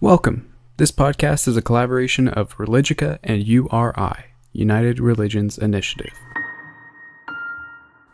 Welcome. This podcast is a collaboration of Religica and URI, United Religions Initiative.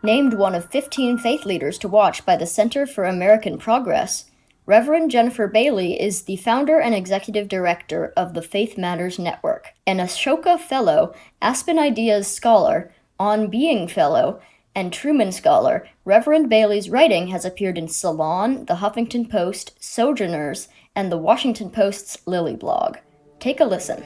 Named one of 15 faith leaders to watch by the Center for American Progress, Reverend Jennifer Bailey is the founder and executive director of the Faith Matters Network, an Ashoka Fellow, Aspen Ideas Scholar, On Being Fellow, and Truman Scholar. Reverend Bailey's writing has appeared in Salon, The Huffington Post, Sojourners, and The Washington Post's Lily blog. Take a listen.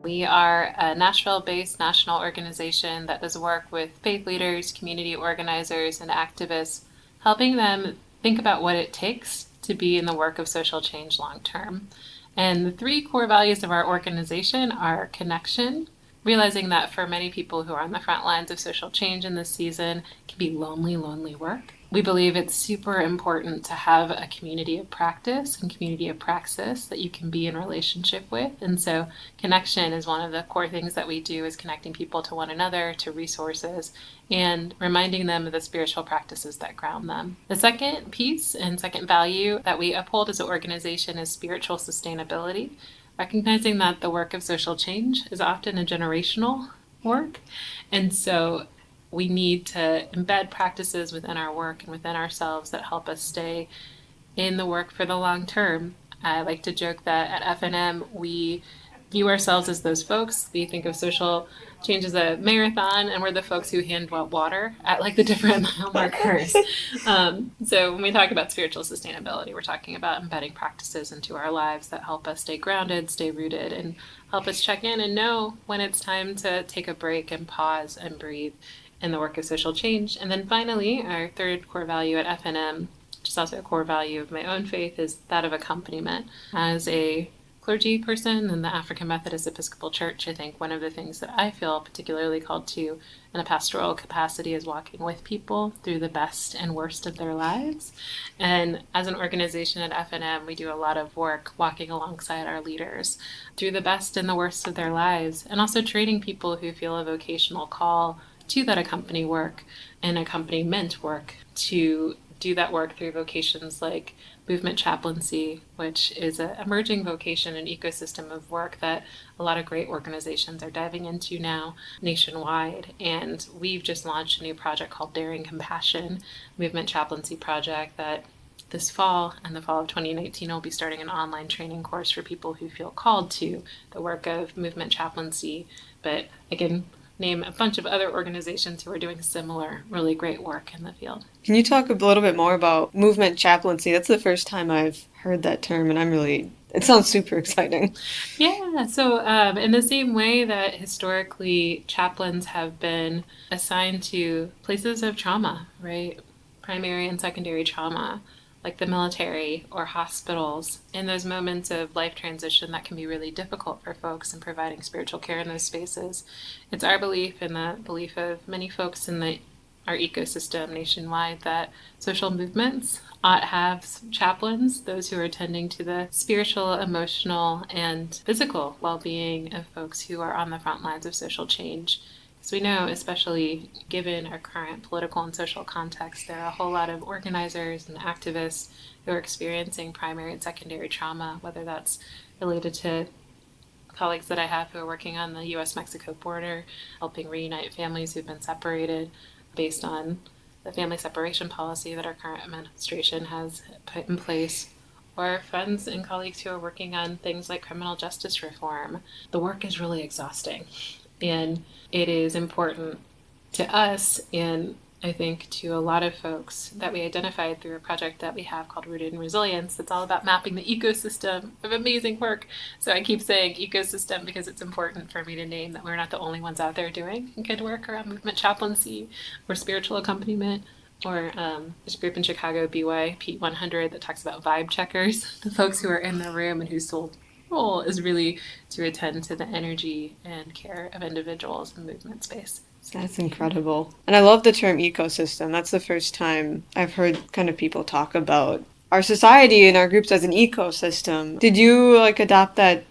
We are a Nashville-based national organization that does work with faith leaders, community organizers, and activists, helping them think about what it takes to be in the work of social change long term. And the three core values of our organization are connection, realizing that for many people who are on the front lines of social change in this season, it can be lonely work. We believe it's super important to have a community of practice and community of praxis that you can be in relationship with. And so connection is one of the core things that we do, is connecting people to one another, to resources, and reminding them of the spiritual practices that ground them. The second piece and second value that we uphold as an organization is spiritual sustainability, recognizing that the work of social change is often a generational work. And so we need to embed practices within our work and within ourselves that help us stay in the work for the long term. I like to joke that at FNM, we view ourselves as those folks. We think of social change as a marathon, and we're the folks who hand out water at like the different mile markers. So when we talk about spiritual sustainability, we're talking about embedding practices into our lives that help us stay grounded, stay rooted, and help us check in and know when it's time to take a break and pause and breathe in the work of social change. And then finally, our third core value at FNM, which is also a core value of my own faith, is that of accompaniment. As a clergy person in the African Methodist Episcopal Church, I think one of the things that I feel particularly called to in a pastoral capacity is walking with people through the best and worst of their lives. And as an organization at FNM, we do a lot of work walking alongside our leaders through the best and the worst of their lives, and also training people who feel a vocational call to that accompaniment work to do that work through vocations like movement chaplaincy, which is an emerging vocation and ecosystem of work that a lot of great organizations are diving into now nationwide. And we've just launched a new project called Daring Compassion Movement Chaplaincy Project that this fall and the fall of 2019 will be starting an online training course for people who feel called to the work of movement chaplaincy. But again, name a bunch of other organizations who are doing similar really great work in the field. Can you talk a little bit more about movement chaplaincy? That's the first time I've heard that term, and it sounds super exciting. Yeah, so in the same way that historically chaplains have been assigned to places of trauma, right? Primary and secondary trauma, like the military or hospitals, in those moments of life transition that can be really difficult for folks in providing spiritual care in those spaces. It's our belief and the belief of many folks in our ecosystem nationwide that social movements ought to have chaplains, those who are tending to the spiritual, emotional, and physical well-being of folks who are on the front lines of social change. As we know, especially given our current political and social context, there are a whole lot of organizers and activists who are experiencing primary and secondary trauma, whether that's related to colleagues that I have who are working on the U.S.-Mexico border, helping reunite families who've been separated based on the family separation policy that our current administration has put in place, or friends and colleagues who are working on things like criminal justice reform. The work is really exhausting. And it is important to us, and I think to a lot of folks, that we identified through a project that we have called Rooted in Resilience. It's all about mapping the ecosystem of amazing work. So I keep saying ecosystem because it's important for me to name that we're not the only ones out there doing good work around movement chaplaincy or spiritual accompaniment. Or there's a group in Chicago, BYP 100, that talks about vibe checkers, the folks who are in the room and whose sole role is really to attend to the energy and care of individuals in movement space. That's incredible. And I love the term ecosystem. That's the first time I've heard kind of people talk about our society and our groups as an ecosystem. Did you adopt that?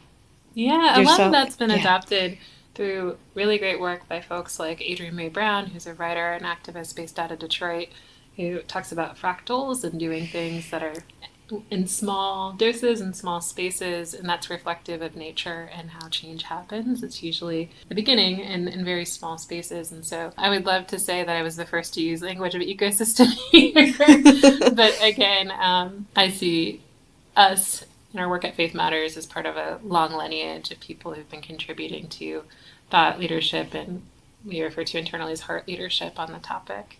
Yeah, a lot of that's been adopted through really great work by folks like Adrienne May Brown, who's a writer and activist based out of Detroit, who talks about fractals and doing things that are in small doses and small spaces, and that's reflective of nature and how change happens. It's usually the beginning in very small spaces. And so I would love to say that I was the first to use language of ecosystem here. But again, I see us in our work at Faith Matters as part of a long lineage of people who've been contributing to thought leadership, and we refer to internally as heart leadership on the topic.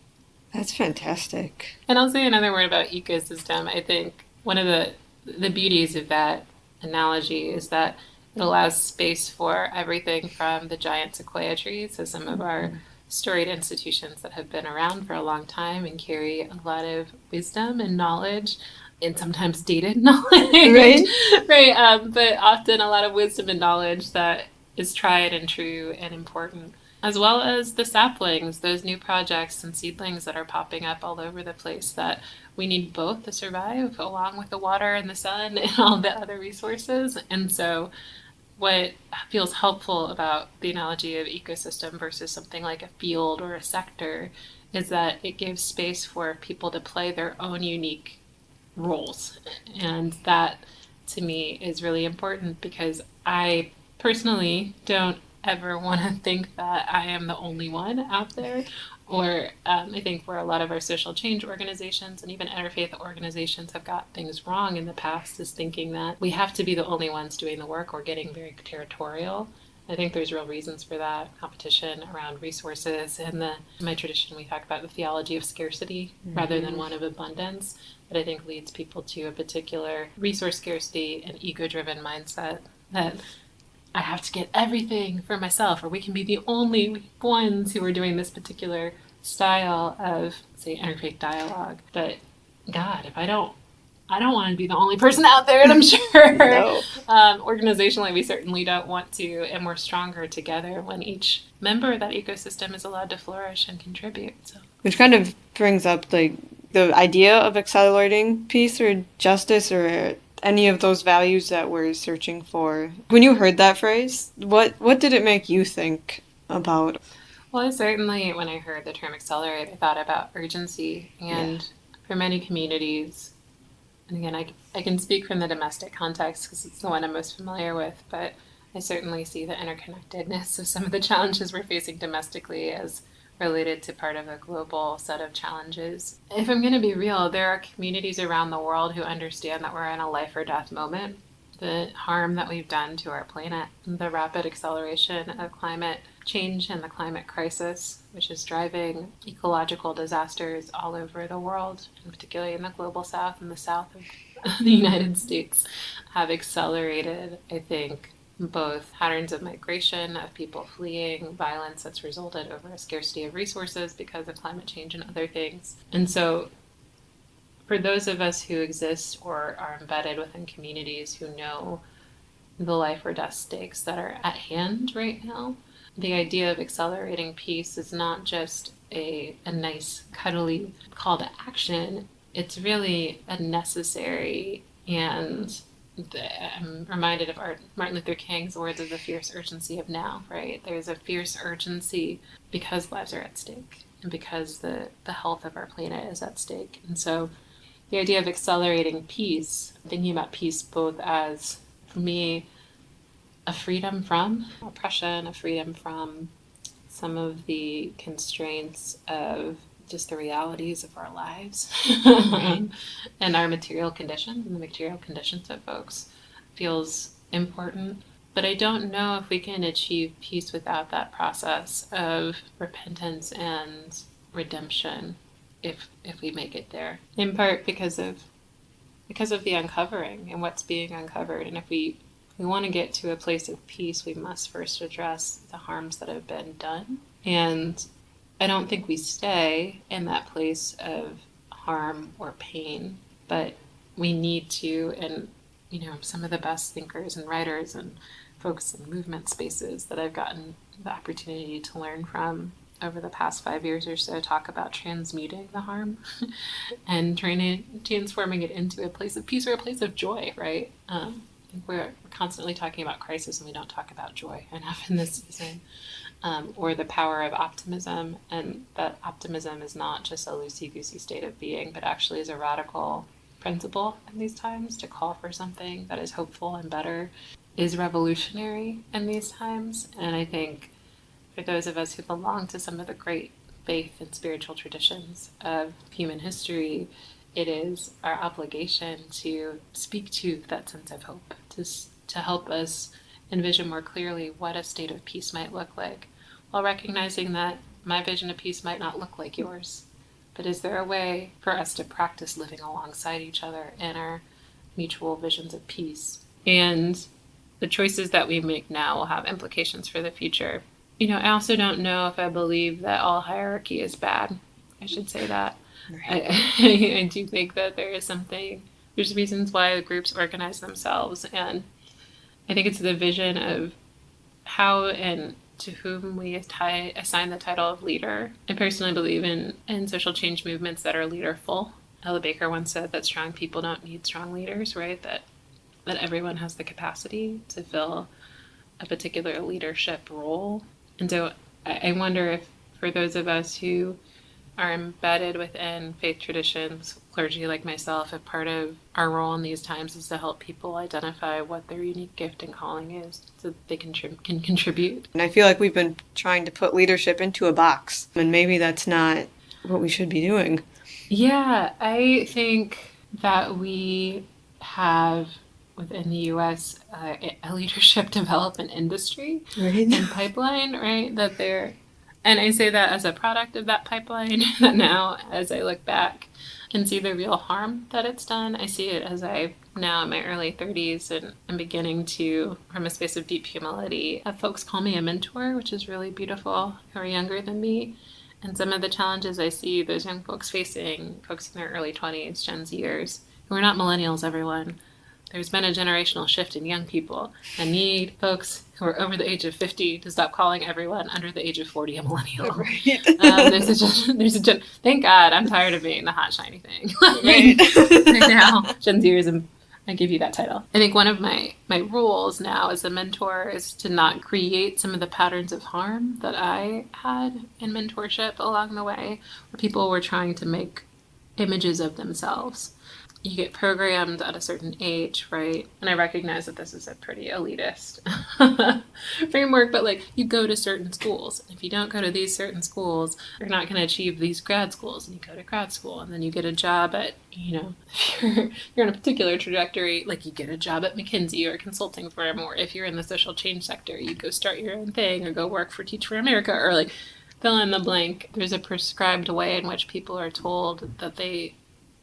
That's fantastic. And I'll say another word about ecosystem. I think one of the beauties of that analogy is that it allows space for everything from the giant sequoia trees, so some of our storied institutions that have been around for a long time and carry a lot of wisdom and knowledge, and sometimes dated knowledge, Right. right? But often a lot of wisdom and knowledge that is tried and true and important, as well as the saplings, those new projects and seedlings that are popping up all over the place that we need both to survive, along with the water and the sun and all the other resources. And so what feels helpful about the analogy of ecosystem versus something like a field or a sector is that it gives space for people to play their own unique roles. And that, to me, is really important, because I personally don't ever want to think that I am the only one out there. Or I think where a lot of our social change organizations and even interfaith organizations have got things wrong in the past is thinking that we have to be the only ones doing the work or getting very territorial. I think there's real reasons for that. Competition around resources. And in my tradition, we talk about the theology of scarcity rather than one of abundance, that I think leads people to a particular resource scarcity and ego-driven mindset that I have to get everything for myself, or we can be the only ones who are doing this particular style of, say, interfaith dialogue. But God, if I don't want to be the only person out there, and I'm sure No. organizationally we certainly don't want to, and we're stronger together when each member of that ecosystem is allowed to flourish and contribute. So. Which kind of brings up like the idea of accelerating peace or justice or any of those values that we're searching for. When you heard that phrase, what did it make you think about? Well, certainly when I heard the term accelerate, I thought about urgency. And for many communities, and again, I can speak from the domestic context because it's the one I'm most familiar with, but I certainly see the interconnectedness of some of the challenges we're facing domestically as related to part of a global set of challenges. If I'm going to be real, there are communities around the world who understand that we're in a life or death moment. The harm that we've done to our planet, the rapid acceleration of climate change and the climate crisis, which is driving ecological disasters all over the world, and particularly in the global south and the south of the United States, have accelerated, I think, both patterns of migration, of people fleeing, violence that's resulted over a scarcity of resources because of climate change and other things. And so for those of us who exist or are embedded within communities who know the life or death stakes that are at hand right now, the idea of accelerating peace is not just a nice, cuddly call to action. It's really a necessary, and I'm reminded of Martin Luther King's words of the fierce urgency of now, right? There's a fierce urgency because lives are at stake and because the health of our planet is at stake. And so the idea of accelerating peace, thinking about peace both as, for me, a freedom from oppression, a freedom from some of the constraints of just the realities of our lives and our material conditions and the material conditions of folks feels important. But I don't know if we can achieve peace without that process of repentance and redemption if we make it there, in part because of the uncovering and what's being uncovered. And if we want to get to a place of peace, we must first address the harms that have been done. And I don't think we stay in that place of harm or pain, but we need to, and some of the best thinkers and writers and folks in movement spaces that I've gotten the opportunity to learn from over the past 5 years or so talk about transmuting the harm and transforming it into a place of peace or a place of joy, right? I think we're constantly talking about crisis and we don't talk about joy enough in this season. Or the power of optimism, and that optimism is not just a loosey-goosey state of being, but actually is a radical principle in these times. To call for something that is hopeful and better is revolutionary in these times. And I think for those of us who belong to some of the great faith and spiritual traditions of human history, it is our obligation to speak to that sense of hope, to help us envision more clearly what a state of peace might look like, while recognizing that my vision of peace might not look like yours. But is there a way for us to practice living alongside each other in our mutual visions of peace? And the choices that we make now will have implications for the future. I also don't know if I believe that all hierarchy is bad. I should say that. Right. I do think that there's reasons why the groups organize themselves, and I think it's the vision of how and to whom we assign the title of leader. I personally believe in social change movements that are leaderful. Ella Baker once said that strong people don't need strong leaders, right? That everyone has the capacity to fill a particular leadership role. And so I wonder if for those of us who are embedded within faith traditions, clergy like myself, if part of our role in these times is to help people identify what their unique gift and calling is so that they can contribute. And I feel like we've been trying to put leadership into a box, and maybe that's not what we should be doing. Yeah, I think that we have within the U.S. A leadership development industry and pipeline, right? And I say that as a product of that pipeline, that now, as I look back and see the real harm that it's done, I see it as now in my early 30s and I'm beginning to, from a space of deep humility, have folks call me a mentor, which is really beautiful, who are younger than me. And some of the challenges I see those young folks facing, folks in their early 20s, Gen Zers, who are not millennials, everyone. There's been a generational shift in young people. I need folks who are over the age of 50 to stop calling everyone under the age of 40 a millennial. Right. Thank God, I'm tired of being the hot, shiny thing. Right. Now, Gen Zers, and I give you that title. I think one of my rules now as a mentor is to not create some of the patterns of harm that I had in mentorship along the way, where people were trying to make images of themselves. You get programmed at a certain age, right? And I recognize that this is a pretty elitist framework, but you go to certain schools. If you don't go to these certain schools, you're not going to achieve these grad schools. And you go to grad school, and then you get a job at, if you're on a particular trajectory, you get a job at McKinsey or a consulting firm, or if you're in the social change sector, you go start your own thing or go work for Teach for America, or fill in the blank. There's a prescribed way in which people are told that they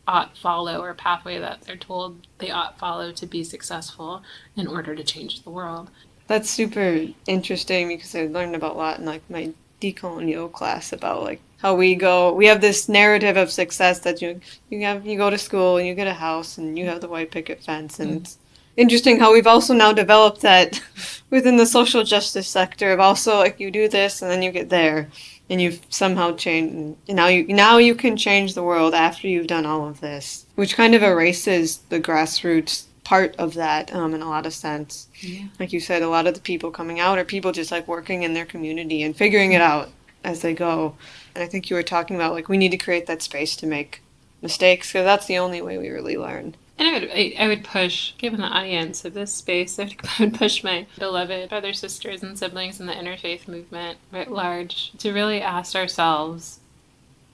ought follow, or pathway that they're told they ought follow to be successful in order to change the world. That's super interesting because I learned about a lot in my decolonial class about how we have this narrative of success that you go to school and you get a house and you have the white picket fence, and it's interesting how we've also now developed that within the social justice sector of also you do this and then you get there. And you've somehow changed, and now you can change the world after you've done all of this, which kind of erases the grassroots part of that in a lot of sense. Yeah. Like you said, a lot of the people coming out are people just working in their community and figuring it out as they go. And I think you were talking about we need to create that space to make mistakes, because that's the only way we really learn. And I would push, given the audience of this space, I would push my beloved brothers, sisters, and siblings in the interfaith movement writ large to really ask ourselves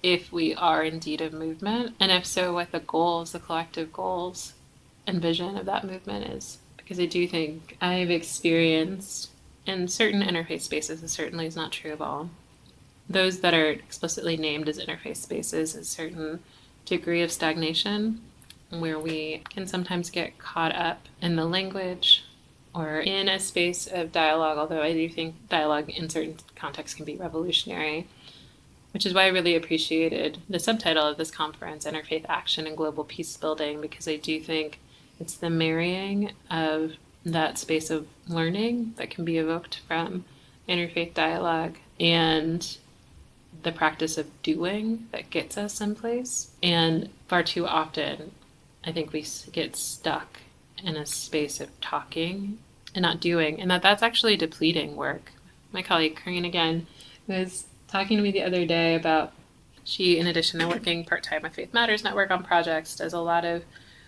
if we are indeed a movement, and if so, what the collective goals and vision of that movement is. Because I do think I've experienced in certain interfaith spaces, this certainly is not true of all, those that are explicitly named as interfaith spaces, a certain degree of stagnation, where we can sometimes get caught up in the language or in a space of dialogue, although I do think dialogue in certain contexts can be revolutionary, which is why I really appreciated the subtitle of this conference, Interfaith Action and Global Peace Building, because I do think it's the marrying of that space of learning that can be evoked from interfaith dialogue and the practice of doing that gets us someplace. And far too often, I think we get stuck in a space of talking and not doing, and that's actually depleting work. My colleague Corinne again was talking to me the other day about, she, in addition to working part-time with Faith Matters Network on projects, does a lot of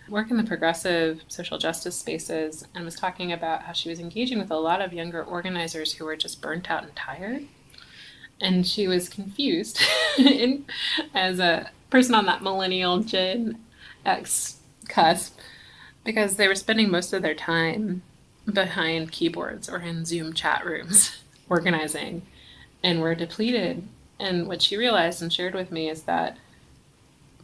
work in the progressive social justice spaces and was talking about how she was engaging with a lot of younger organizers who were just burnt out and tired. And she was confused as a person on that millennial Gen X cusp, because they were spending most of their time behind keyboards or in Zoom chat rooms organizing and were depleted. And what she realized and shared with me is that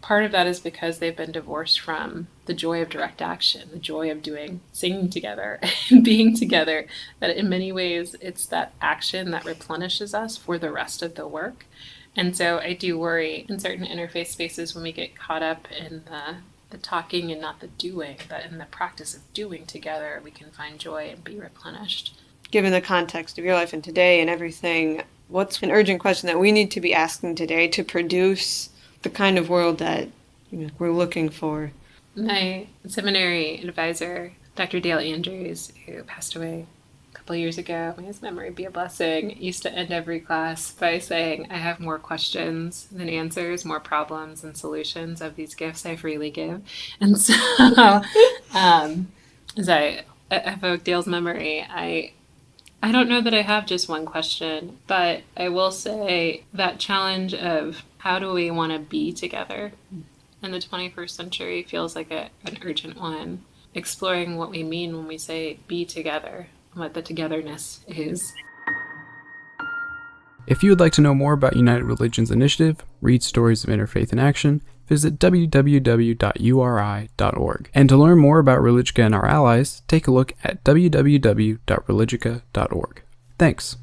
part of that is because they've been divorced from the joy of direct action, the joy of singing together and being together, that in many ways it's that action that replenishes us for the rest of the work. And so I do worry in certain interfaith spaces when we get caught up in the talking and not the doing, that in the practice of doing together, we can find joy and be replenished. Given the context of your life and today and everything, what's an urgent question that we need to be asking today to produce the kind of world that we're looking for? My seminary advisor, Dr. Dale Andrews, who passed away a couple of years ago, may his memory be a blessing, used to end every class by saying, I have more questions than answers, more problems than solutions of these gifts I freely give. And so as I evoke Dale's memory, I don't know that I have just one question, but I will say that challenge of how do we want to be together in the 21st century feels like an urgent one. Exploring what we mean when we say be together, what the togetherness is. If you would like to know more about United Religions Initiative, read stories of interfaith in action, visit www.uri.org. And to learn more about Religica and our allies, take a look at www.religica.org. Thanks.